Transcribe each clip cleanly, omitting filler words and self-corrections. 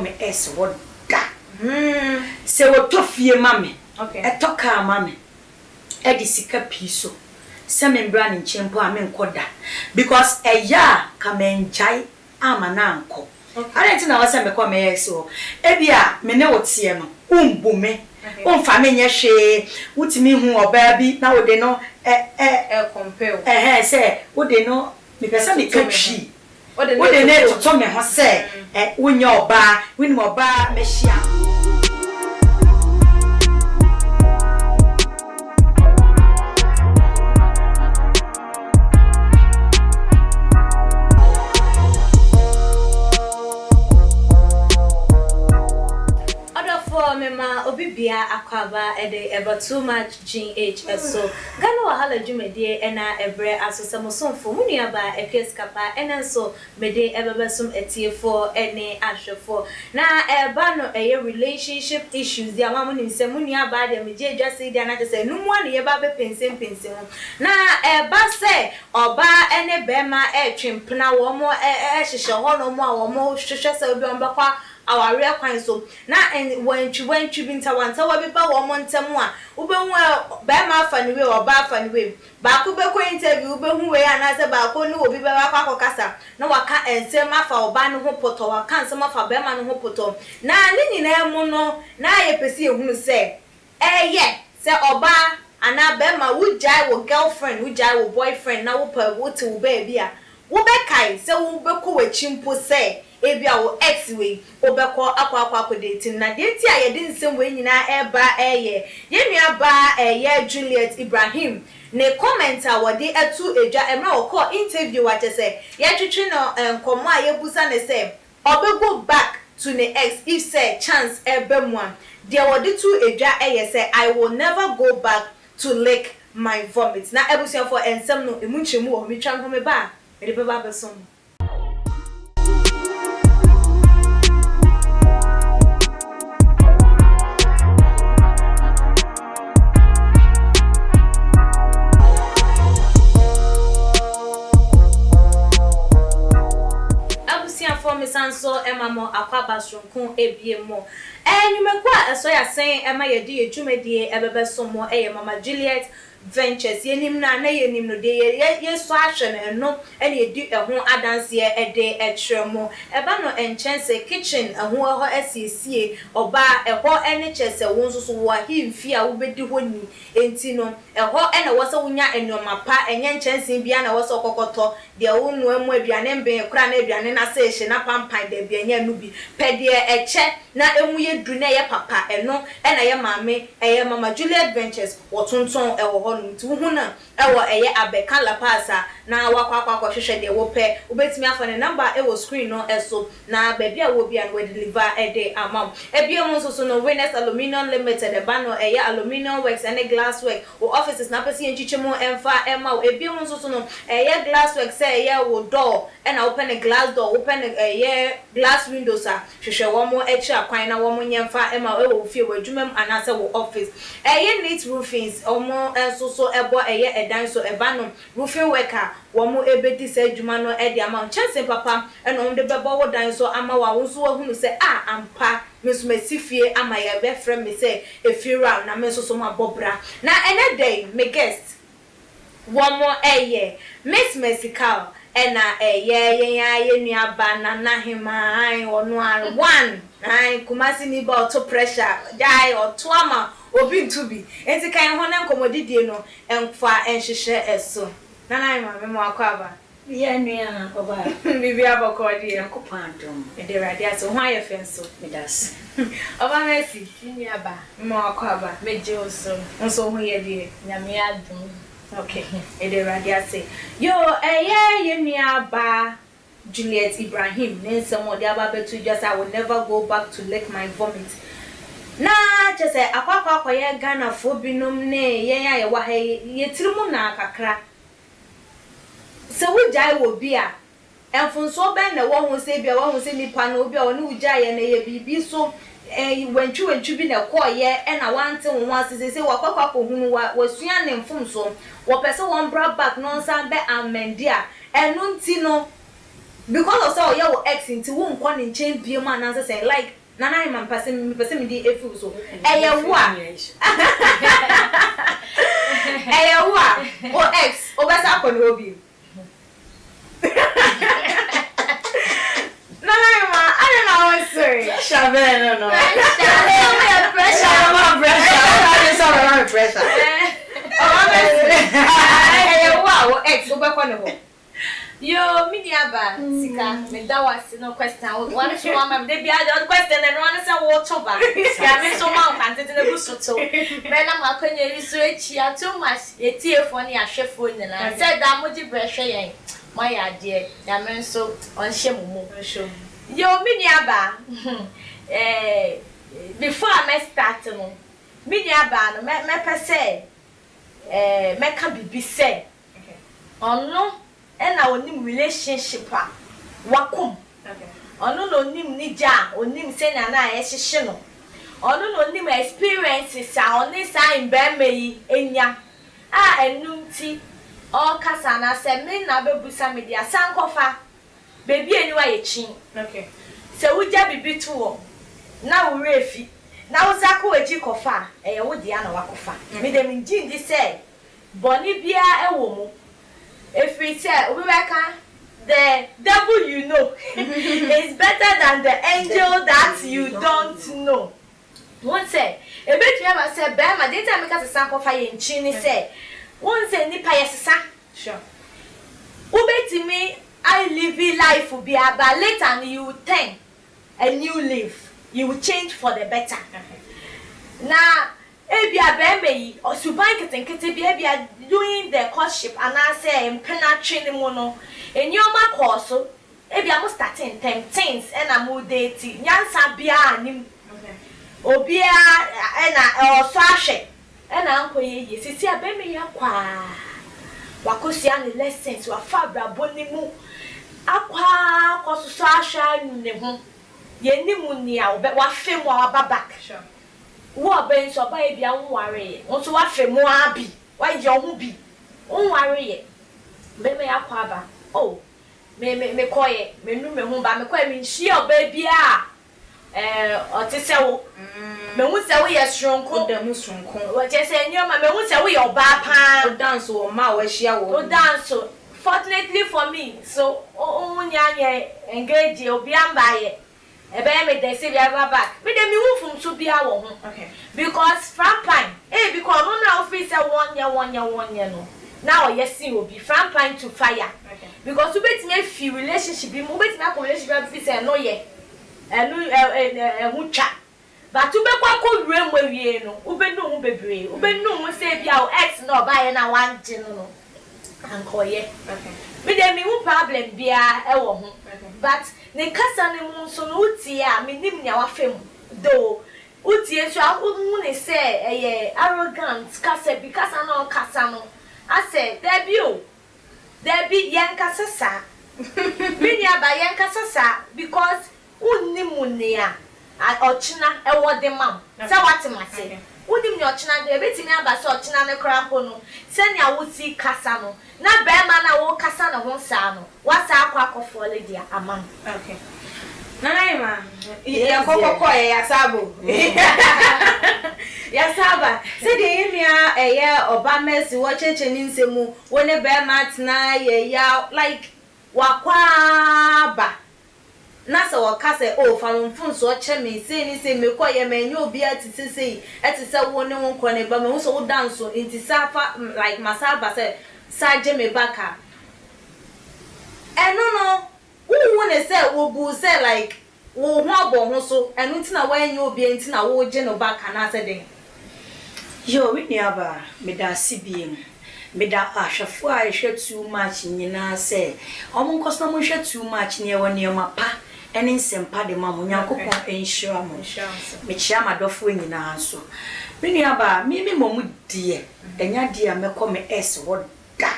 me es what da se wo tofie mame etoka mame e di sika piso se me mbra ne nchempo a me nkoda because eya ka me njai ama na anko arenti na wasa me kwa me yeso e bia me ne wotie no umbume umfa me nye hwe wutimi hu oba bi na wode no compare se wode no me pesa me katwi wode ne to me ho se wonya oba wini oba me hia mema obibia akwaba ede eba too much GH so Ghana wahala jumedie ena ebre asosamosomfo munuaba ekeskapa ena so mede ebebesum etiefo ene ahwefo na eba no eye relationship issues dia ma munim munuaba de meje dwase dia na tese numu ane ye ba be pensem na eba se oba ene bema etwempena wo mo ehhehye ho no mo a wo mo hwehwe se obi on bekwa aware kwan so na wantwi binta wanta wa beba wo montemu a ubehu ba ma afa ni we oba afa ni we ba ko be ko interview ubehu we anase ba ko ni obi be ba kwa kasa na waka ensem afa oba ne ho poto waka ensem afa ba ma ne ho poto na ni nyina mu no na ye pesi ehunu se se oba ana ba ma wujai wo girlfriend wujai wo boyfriend na wo pa wo te wo ba bia wo be kai se wo be ko wachimpo se ebia wo ex we obekọ akwa dating na date a ye di nsem we nyina eba ye nua ba Juliet Ibrahim ne commenter wodi etu eja emra okọ interview wa say ye twetwe no nkomo a ye busa ne say obego back to the ex if say chance ebemu am there wodi tu eja ye say I will never go back to lick my vomit na ebusia for ensem no emunchemu o mi twa ho me ba me de beba besom sanso emamo akwaba sonkun ebiemo enyumekwa eso ya sen ema yedi edwumedie ebebesomo mama Juliet Ventures yenim na yenim no de yeso ahwe no ene edi eho adanse ede etremo eba no enchense kitchen eho esiesie oba eho ene chese wonsoso wo ahimfi a wobedi honi enti no eho ene woso wonya enoma pa enye enchense bia na woso kokoto de wonu amu aduane mbe kura na aduane na se hye na pampan de bia nya nubi pede eche na emu yedu na ye papa eno ena ye maame mama Juliet Ventures wotonton eho nti hu na ewo abeka la pasa na wakwa hwehwe de wo pe obetimi afa ne number ewo screen no eso na baby a wo bia no deliver ede amam ebia mo so no Winners Aluminium Limited e ba no aluminium works and glass work o offices na pese enchichemu emfa ema ebia mo so no glass work say wo door and open a glass door open glass windows a hwehwe wo mo echi akwan na wo mo nyemfa ema ewo fie wo adwumam anase wo office neat roofings omo so ebo edan so eba no roofing worker wo mo ebedi se adwuma no e de ama chance papa eno on de bebo wo dan so ama wa wo so hunu se ampa mesu mesifie ama ye be frem me se efira na me so ma bobra na ene day me guest wo mo Miss Mesical ena ye nua ba na hema ai onu ar one ai kumasi ni ba to pressure dai oto ama obi ntubi enti kan ho na nkomodidie no emfa enhwehwe eso nana ma me mo akwaba ye nua oba bibi abokodi enkopandom ede radia so ho aye fenso medas oba Messi nua ba mo akwaba meje oso nso ho ye die nyame adum okay ede radia say yo ye nua ba Juliet Ibrahim nensem odi aba betu just I will never go back to lick my vomit na chese akwakwa ye Ghana fo binom ne yen aye wa ye tirimu na kakra se wujai wo bia enfunso ben na wo hu se bia wo hu se nipa na obi a oni wujai ye na ye bibi so wantwi bi na koye e na wante wo asese se wakwakwa ko hunu wasua ne mfumso wo pese won bra back no san be amendia enu nti no because of so your ex into won kon in chain be man answer say like nana man person me dey efu so eyewa o ex o besa kon obi nana man I don't know what sorry Shabel no pressure eyewa o ex o be kon ho. Yo, Midiaba, Sika, that was no question. One to one, they be other question and one is a water back. I'm so mountain to the bush. Then I'm a penny, you switch here too much. A tear for me, a chef for and I said that would you brush my idea. I'm so on Shemu. Yo, Midiaba, before I met starting, Midiaba, my per se, make be said. Oh no. And our new relationship wakum. Ono no nim ni ja, onim se na na ehihye no. Ono no nim experiences a oni sign be meyi enya. Enum ti o kasa na se me na bebusa me dia sankofa. Baby eniwa ye chin. Okay. Se wuja bibi to wo. Na wo refi. Na wo sako eji kofa, eye wo dia na wakofa. Me dem nji ndi se boni bia ewo mu. If we say the devil you know is better than the angel that you don't know. One say, a bit you ever said, Bama, didn't I make us a sample fire in Chini say, one say, Nipa yes, sure. Ubeti me, I live life will be about later and you will think a new life. You will change for the better. Now, Ebia Bembe or Subank and Kitty doing the courtship and I say in penetrating mono in your course, Ebia must start in 10 things and a mood dating Yansa Bia Obia and or Swashe and Uncle Ye, see a baby aqua Wakusian lessons were Fabra Bonimu Aqua Cosusasha Nemo Yenimunia, but what film or back. Sure. Wo ben so ba bia wonware won so wa fe mu abi wa je ohu bi wonware ye me yakwa aba oh me koye me nu me hu ba me koye me hie oba bia otese wo me hu se wo ye sronko da mu sronko wo je se nyoma me hu se wo ye oba pa o dance wo ma wo hia wo o dance fortunately for me so nya ye engage obi amba ye ebe me dey say we ever back me dey me hu fun so bia wo ho okay because Frampine because no na office 1 year no now yes see obi Frampine to fire okay because we bet me feel relationship bi mo bet me a relationship bi say no ye hu twa but we be kwa wure mo wie no we be no hu bebre we be no hu say bia o ex no ba ye na wan je no ankoye okay me dey me hu problem bia e wo ho but ne kasa ne mu so no utie a me nim nya wa fem do utie so awu ne say eye arrogant kasa bi kasa no kasa no I say there be yen kasa sa me nya ba yen kasa sa because unnim ne a ochina e wo de mam say what ma say unnim ne ochina de betimi aba say ochina ne kra ko no say nya wuti kasa no na be ma na wo kasa na ho sa no wasa akwa akofo le dia amam okay nana ma ya kokoko ya sabo ya saba se de yemia eye oba mesi wo cheche ni nsemu wo ne be matna ye ya like wakwa ba na se wo kase o fa mfun so che me se ni se me ko ye menye obi atise sei etise wo ne won ko ne ba me wo so wo dance intisa fa like masaba se saje me baka no wo ne say wo bu say like wo ho abo ho so enu ntina wan obi ntina wo je no baka na say den yo wini aba me da sibiem me da ahwefo a ehwe too much nyina say omo nkosna mo hwe too much ne wo ne ma pa ene nsempa de ma mo nyankopon enhyira mo me chia madofo nyina so wini aba mi mo die enya die a mekọ me es wo da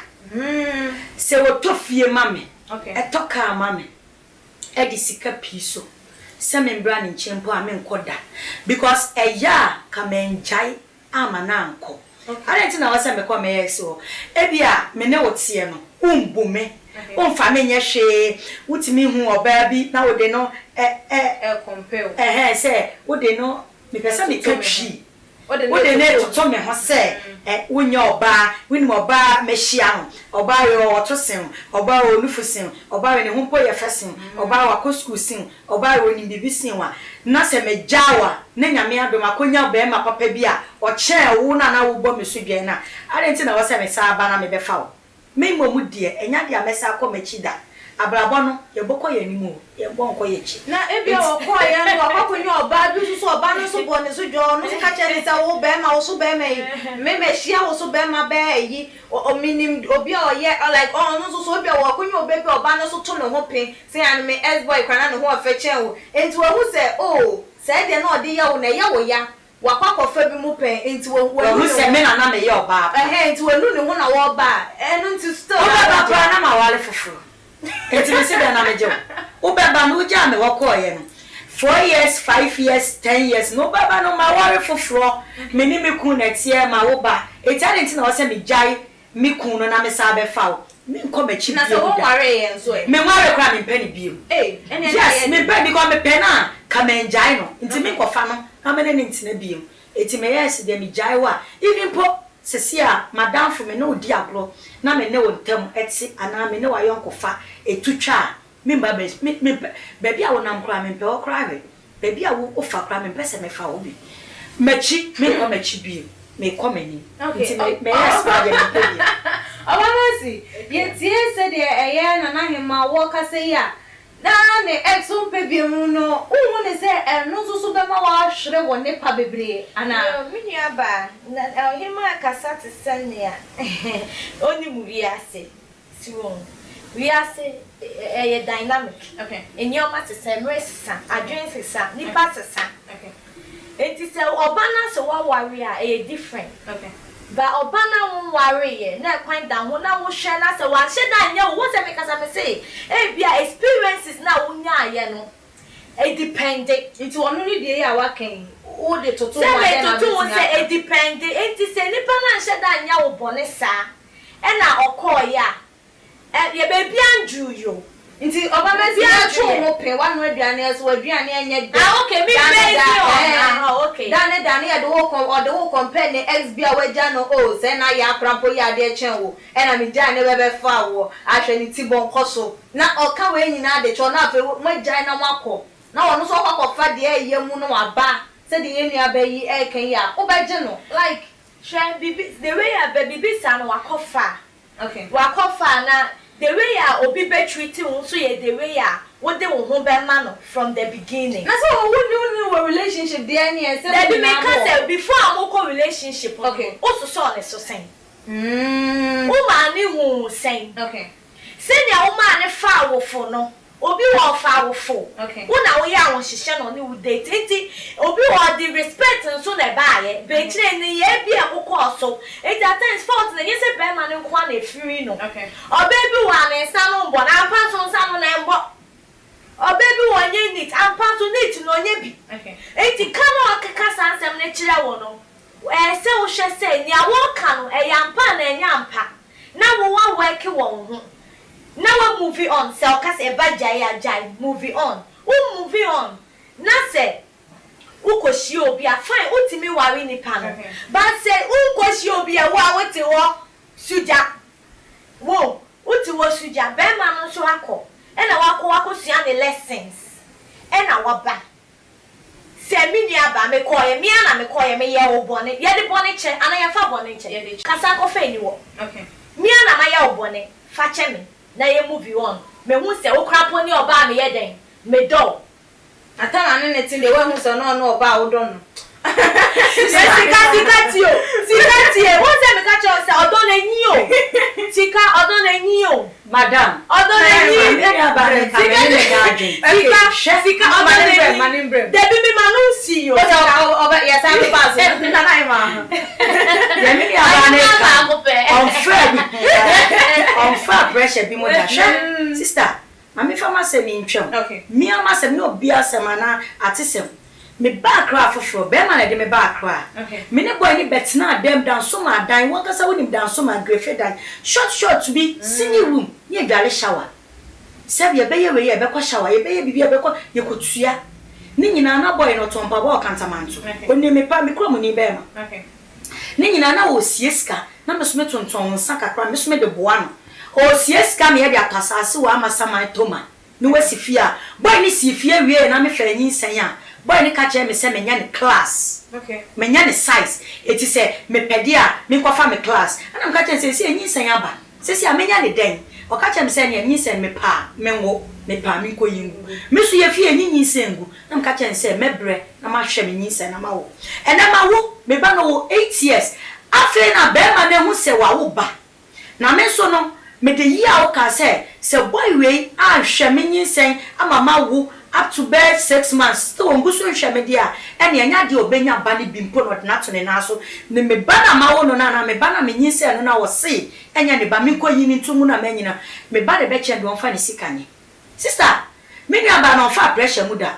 se wo tofie mame okay etoka mame edi sika piso se me mbra ne nchempo a me nkoda because eya ka me njai ama na anko arenti na wasa me kwa me yeso ebia me ne wotie no umbume on fa me nye hwe wutimi hu oba bi na wo de no compare say wo de no me pesa me katwi wo de ne to me ho say wonya oba wini oba mehia no oba yo otosen oba onufusen oba we ne ho po ye fesen oba wa ko school sin oba we ni bibisin wa na se me jawa na nyame adom akonya ba ma papa bi a o che wo na wo bo me so dwen na arenti na wo se me sa ba na me be fa wo me momu de enya de amesa akọ da abrabọ no ye bokọ ye nimu ye bo nko ye chi na ebia okọ ye no akonya oba bi so oba no so bo ne so jo no so ka chere sa wo be ma wo so be ma yi me hia wo so be ma be yi o minim obi o ye like no so obi o akonya oba bi oba no so to no ho pe say an me ex boy kwana no ho afeche wo enti wo hu say oh say de no de ya wo na ya wo ya wakwakofa bi mu pe enti wo se me na me ye oba enti wo nu ne ho na wo ba enu nti store oba ba na ma wale fufuru enti me se be na me je oba ba no ja me wako ye no 4 years 5 years 10 years no baba no ma wale fufuru me ni me kun na tie ma wo ba enti enti na wo se me jai me kun no na me sa be fa wo me nko me chi bi na so wo ware ye nso e me ware kwa me pe ni bi yes me pe because me pe na ka me jai no enti me ko fa no amene ni ntina biom eti me yes de me jaiwa even po sesia madam for me no di agro na me ne wontam eti ana me ne wa yonkofa etutwa me ba be bia wonam kra me pe okra we be bia wo ofa kra me pese me fa obi machi me ko machi biom me ko mani eti me yes ba de me pe bia awamasi ye tie se de eye na na hema wo ka se ya na ne exum pebiemu no uhu ne se no so be ma wa hwere wo ne pa bebre ana mini aba na hima kasa te sania oni mu wiase siwon wiase ye dynamic okay enyoma te se mresisa adwen sisa nipa sisa okay enti se obana se wa ware a e different okay ba obana won ware ye na kwan da ho na wo hwe na se wa hye da nya wo se me kasa me say e bia experiences na wo nya ye no e depend it wonu ni de ya wa kan wo de toto wa na toto wo se e depend enti se nipa na hye da nya wo bone sa e na okọ ya ye be bia nju yo nti oba mesi atwo wo pe wa no aduane eso aduane enye de okay me be okay dane ya de wo compare ne ex bia waja no o se na ya krampo ya de chen wo e na me ja ne be fa wo ahwe ni ti bon koso na oka we nyina de cho na afi maja na makọ na wono so kwakofa de eye mu no aba se de yenu abayi e kan ya wo ba je no like shine bibi the way ya bibi sa no wakofa okay wakofa na the way ya obi be treating won so ye the way ya wo de wo ho be ma no from the beginning na so wo relationship there ni e se that be make us before amoko relationship okay o so ne so sen o ma ni hu sen okay sen ya o ma ne fa wo fo no obi wo fa wo fo okay wo na wo ya won hihye no ni wo date enti obi wo the respect nso na ba ye be kire ni ye bi akoko so it at times fault na yese be ma ne kwa na free no okay obebi wa na nsa no mbo na ampa so nsa no na mbo obebi wo nye nit ampa so nit no nye bi okay enti kano akaka sansem ne kire wo no se wo hwe se ni awo ka no e yampa na enya ampa na wo wa work wo ho na we move on se o ka se ba jai ajai move on we move on na se ukoshi obi a fine utimi wari ni pa no but se ukoshi obi a wo awote wo suja wo uti wo suja be ma no so akọ e na wako sua ne lessons e na waba se mini aba me koye mi ana me koye me ye wo bone ye de bone che ana ye fa bone che ye de kasa ko fe ni wo okay mi ana ma ye wo bone fa che me na ye move on me hu se wo krapo ni oba me ye den me do atana ne netin de we hu se no oba wo do no sika tie wo se me ka che o se odo na nyi o sika odo na nyi o madam odo na nyi sika odo na nyi manimbre de bi mi manu si yo oba ya sa mi pass na na ima ya mi abane on fa pressure bi mo da sister mami fama se mi ntwem okay mi ama se mi obi asema na atesem me back cry for be man dey me back cry me ne boy ni betina dem down so ma dan won kasa woni down so ma grefe dan short to be senior room ye dwale shower se be ye we ye be kwa shower ye be ye bibia be kwa ye kotua ni nyina na boy no tompa bo kantamanto oni me pa me kro mu ni be ma ni nyina na wo sieska na me so me tonton nsa kakra me so me de boa no o sieska me ye de atasase wa amasama toma no wasifia boy ni sifia wie na me fa nyi nsan a boy ni ka che me se menya ni class menya ni size eti se me pedia me kwafa me class ana me ka che se nyi nsan aba se amenya ni den o ka che me se nyi nsan me pa menwo me pa me koyingu me so ye fie nyi nsan gu na me ka che se mebre na ma hwe me nyi nsan na ma wo ena ma wo me ba no 8 years afi na be ma na hu se wa wo ba na me so no me de yi a o ka se boy we a hwe me nyi nsan ama ma wo up to bed 6 months still nguso nhwe me dia ene anya de obenya ba ne bimpo no na to ne na so ne me ba na ma wo no na me ba na me nyi nsan no na wo se enya ne ba me koyi ni ntumu na me nyina me ba de be che do onfa ne sikanye sister me nua ba no fa pressure mu da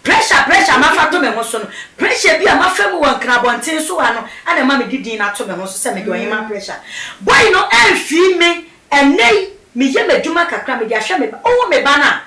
pressure ma fa to me ho so no pressure bi a ma fa mu wan krabonten so ano ana ma me didi na to me ho so se me de oyema pressure boy no elfi me enei me ye meduma kakra me de ahwe me ba o me ba na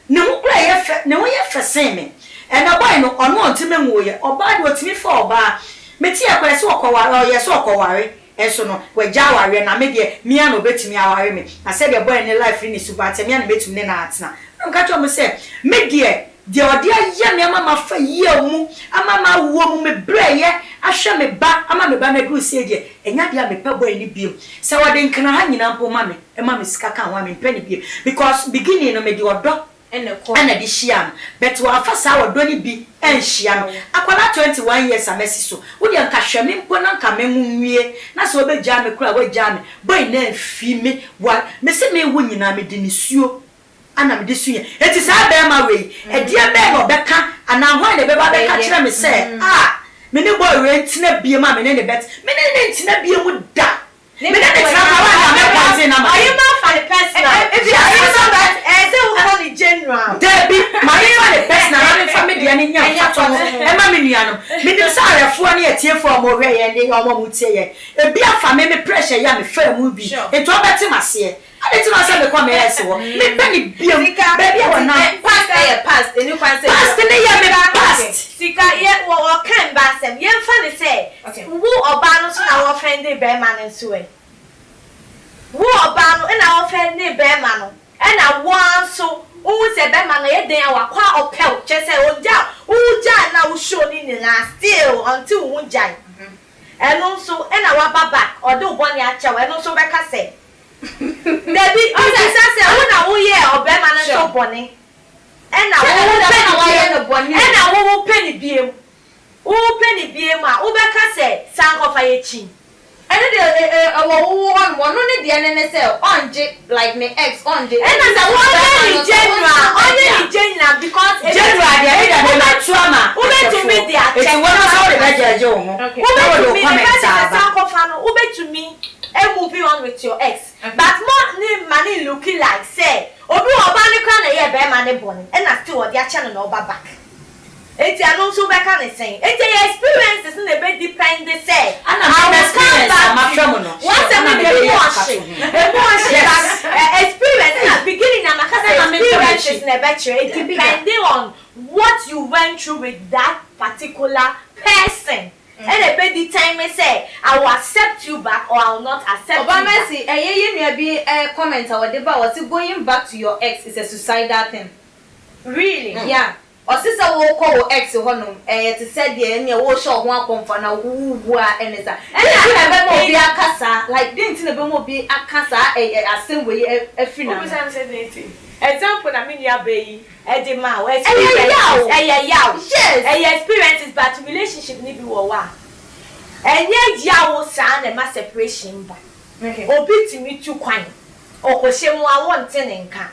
ne mu kura ye fe ne wo ye fe sen me na boy no ono ontime nwo ye oba de otimi fa oba me ti e kwere se okoware ye se okoware enso no we jaware na me de mia no betimi aware me na se de boy ne life ni subate mia no betimi ne na atena nka cho mo se me de odi aye me ama fa ye mu ama ma wo mu me breye ahwe me ba ama me ba na du se de enya de me pa boy ni biem se wo de nkana ha nyina mpo ma me e ma me sika kan wa me peni biem because beginning no me de odo ena di shiam but wa fa sa wo do ni bi en shiam akwala 21 years amesi so wo de nka hweme mpo na nka me nwie na so be jam me kura wo jam me boy na fi me wa me se me wo nyina me de ni suo ana me de suye eti sa be ma we e dia be no be ka ana ho ne be ba be ka kire me se me ne boy we ntina bie ma me ne bet me ne ntina bie mu da me ne ntina ma wa na me kwanze na ma are you not for the person if you are somebody say we call it general Debbie my for the person na me family ani nya fa to e ma me nua no me dim sa arefo na ye tie fo mo hwe ye ne omo mu tie ye e bi afa me pressure ya me fa mu bi eto obeti mase ade ti no say me kwa me yes wo me pe ni biom baby e wona past any kwanse past ne ye me past sika ye wo kan ba sem ye mfa ne say wo oba no so na wo offend be ma ne so e wo oba no na offend be ma no na wo so wo se be ma no ye den awakwa opel che say uja na wo show ni na still until wo jai eno so na wa baba odo boni acha we no so be ka say Debbie, o say wo na wo ye obe ma na so boni na wo penny biem a wo be ka say san ko fa ye chi ene de wo on no ne de ne say onje like me ex onje na say wo only general because general de na trauma wo be to me dia check wo na so de be jeje wo ho wo be to me san ko fa no wo be to me and move on with your ex but more ni money looking like say obi oba ni kwa na ye be ma ne boni and na still odi acha no oba back eti anu so be ka ne sen eti your experiences na be depend say ana my experience am from no once am be experience na beginning na maka say experiences na be depending on what you went through with that particular person. And a baby time me say I will accept you back or I will not accept you back. Obama say you be a comment or whatever was going back to your ex is a suicidal thing. Really? Yeah. Or sister wo call ex honum to say the any wo show ho akomfa na wo enesa. And I be be akasa like didn't na be mo be akasa asem we afri na. Who say anything? Example na me nia be e ma we experience yes experiences but relationship ni bi wo wa enye yawo sa na ma separation ba okay obi timi tu kwan okohye mu awonte ne nka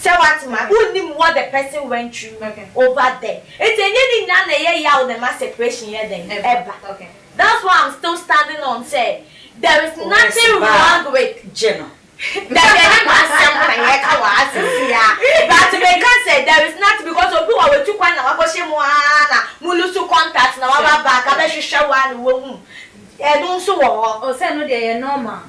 say what ma unim what the person went through over there it's enye ni na ye yawo na ma separation ye den eba okay that's why I'm still standing on say there is nothing wrong with Jenna. But they can say there is not because of who are too kind of one wo hu so wo o say no dey normal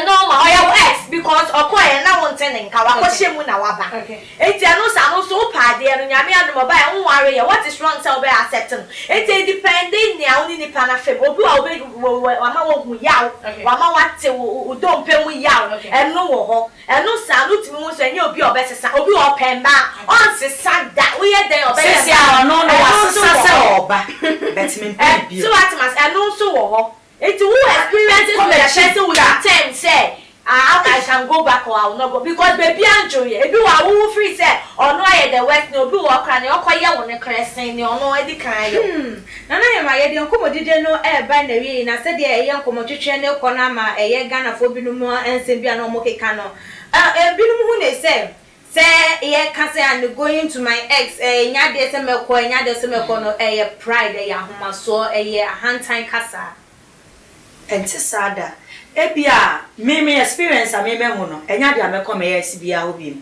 normal yes because okoye na won ten nka wa ko shemu na waba enti anu sa no so pa de no nyame anu mo ba e nware ye what is wrong tell be accepting enti depending ni awuni ni pa na fem obi wa ma wo hu yaw wa ma wate wo do mpem yaw enu wo ho enu sa no timi mu so enye obi obesesa obi opemba on sesa da we ye den obesesa sesa no wa sesa se oba bet me bi so what mas enu so wo ho enti who experiences with the person with the term say I can go back or I will not go because baby enjoy it. If you are who free say or no I the west no be work and your choir won crescent no no e di kan yo. Na na yema ye de nkomo dide no e ba na wi na se de ye nkomo twetwe ne kɔ na ma ye Ghana fo binu mu ensem bia no mo keka no. Binu mu ne say ye can say I'm going to my ex nya de se mekɔ no ye pride ye ahoma so ye ahantan kasa. Enti sada ebia me experience a me hu no enya dia me come yes bia obi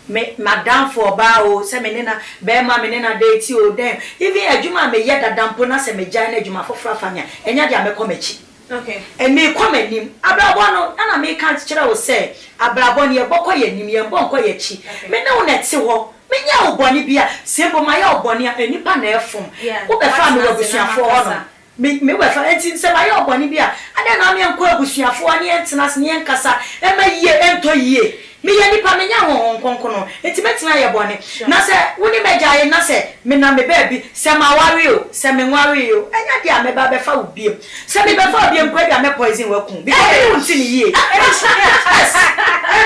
me madam for ba o se me na be ma me na date o den even adwuma me ye dadampo na se me gyan na adwuma foforo afanya enya dia me come chi okay and me come anim abrabo no na me kan kire o se abrabo ne ye bokɔ ye nim ye bonkɔ ye chi me na wo na ti ho menya oboni bia sembo ma ye oboni a enipa na efom wo be fa me obusuafo ho no me we fa enti se ma ye oboni bia ade na me enko abusuafo ani entena se ne enkasa e ma yie ento yie me ye nipa menya ho nkonko no enti metina ye boni na se woni meja ye na se me na me ba bi se ma ware o se me nware o enya dia me ba be fa obiem se me be fa obiem kwa dia me poison waku because you won't see ni yie e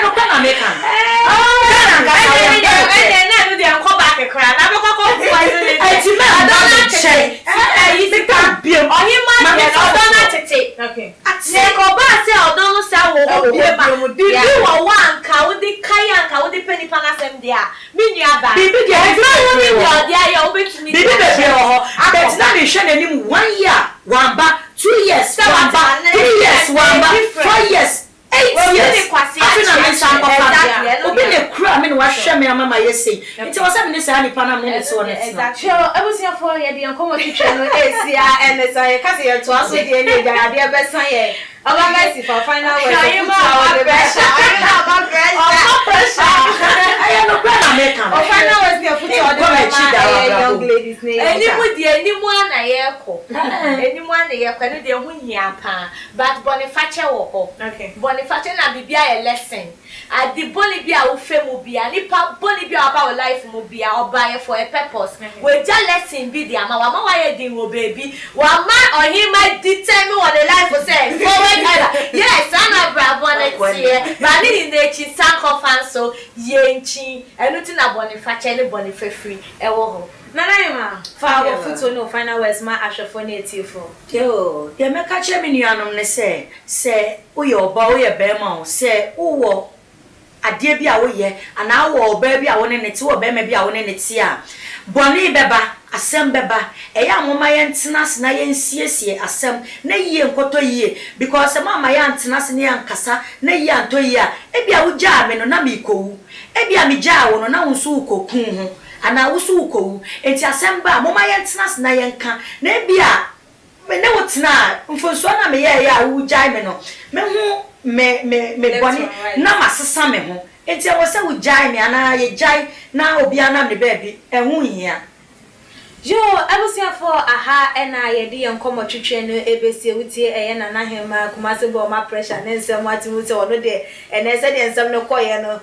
no kana me kan na no dia nko back kra na be kokko poison it enti me adona che you think biem ohima ye odona tete okay se ko ba se odonu sa wo obiem ma bi wo wanka wo di kaya nka wo di penny pana sem dia mi nua ba bibi dia wo ni nua dia ya wo betumi bibi be ho but na me hwe nanim 1 year wamba 2 years wamba 3 years wamba 4 years 8 years afina me san ko fa obi ne kura me no wa hwe me amama yesi nti wo se me se ani pana me ne se wona exactly abusia for ye de nkomo twetwe no esia enesa ye kase ye to aso de ni da de be san ye oba Messi for final word of pressure I no plan make am final word the football de young ladies name enimu ana ye ko enimu ana ye ko no de hu hia pa but Boniface wo ho okay Boniface na bibia ye lesson adi boni bia wo femu bia nipa boni bia about life mu bia oba for a purpose we just lesson bi dia ma wa ma wa ye din wo baby wa ma ohima determine what the life will say forward yes ana bravo na tie ba ni na chi sacrifice so yenchi enuti na Boniface ni Boniface free e wo ho Nana fa wo futo no final words ma ahwefo na etifo yo de me ka che me nuanom ne se wo ye oba wo ye bema wo se wo ade bia wo ye ana wo oba bia wo ne ne ti wo bema bia wo ne ne ti a boni beba asem beba eya amoma ye ntena se na ye nsiesie asem na yie nkoto yie because mama ya ntena se ne yankasa na yie anto yie a ebia wo gya me no na me kowu ebia me gya wo no na wo nso ukokun ho ana wo so ukowu enti asem ba mama ye ntena se na ye nka na ebia me ne wo tena mfonso na me ye ya wo gya me no me hu me boni na masesa me ho enti wo se wo gya me ana ye gya na obi ana me baby ehun hia yo abusia for aha ena ye de nkomo twetwe no ebesie wutie eye na na hema kumase bo ma pressure ne nsem ati wutie ono de ene se de nsem no koye no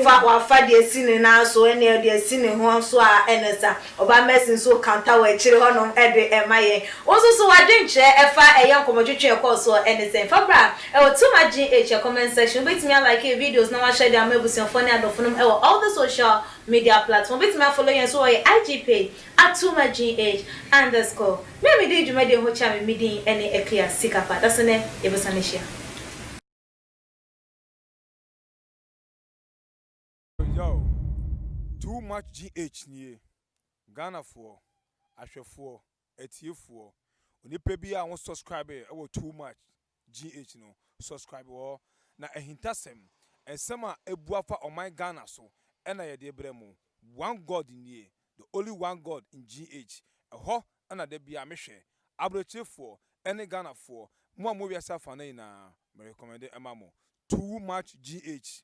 wafa de sini na so ene de sini ho so a ene sa oba mesin so counter we chire ho no e de emaye onso so wadwenche efa eye nkomo twetwe ko so ene se fa bra e o too much GH comment section bet me like videos na wa share dem abusia for ne adofo no e all the social media platform bet me follow you so IG page @GH_. Maybe did you make the whole time meeting any clear sikapa. That's ne ebusanisha. Yo, too much GH nie. Ghana for Ashefo, Etiefo. Onipa bi a won subscribe e wo too much GH no. Subscribe wo na ehintasem. Ensema ebuafa on my Ghana so. Ena ye de bremu. One God nie. The only one God in GH. Eho ana de bia mehwe abrochefoɔ ɛne Ghanafoɔ mo a mo wiase afa na me recommend ema mo too much GH